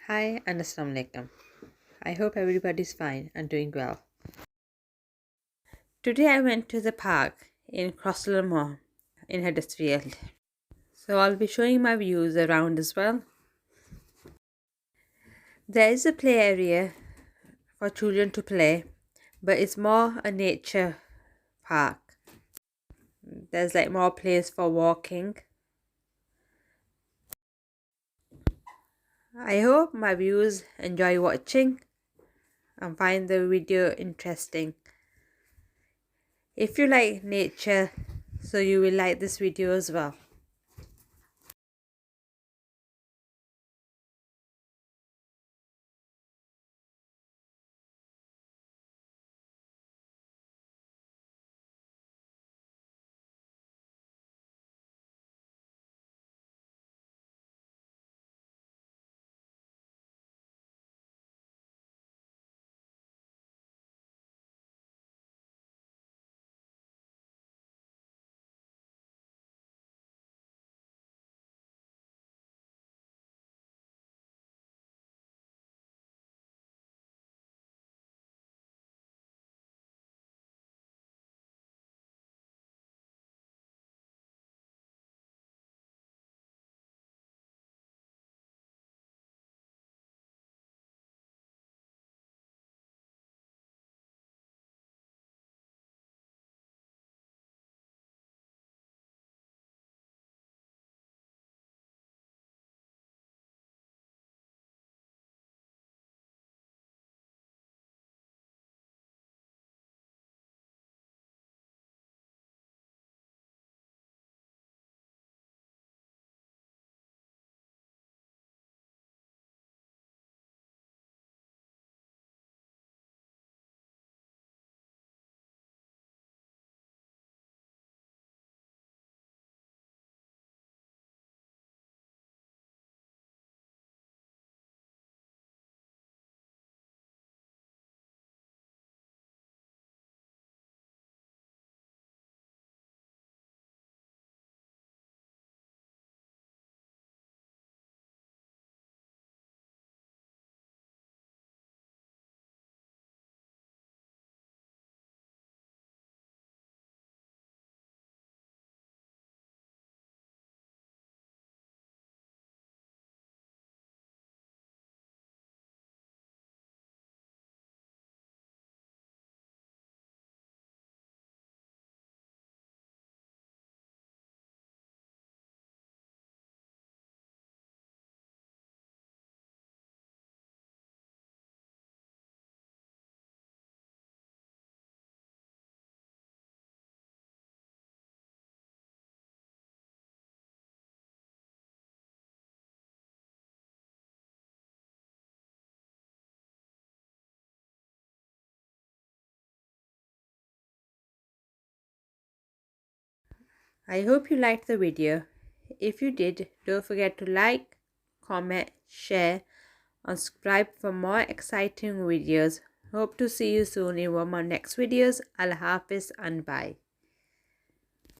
Hi and Assalamu alaikum. I hope everybody's fine and doing well. Today I went to the park in Crossland in Huddersfield. So I'll be showing my views around as well. There is a play area for children to play, but it's more a nature park. There's like more place for walking. I hope my viewers enjoy watching and find the video interesting. If you like nature, so you will like this video as well. I hope you liked the video. If you did, don't forget to like, comment, share, and subscribe for more exciting videos. Hope to see you soon in one of my next videos. Allah Hafiz and bye.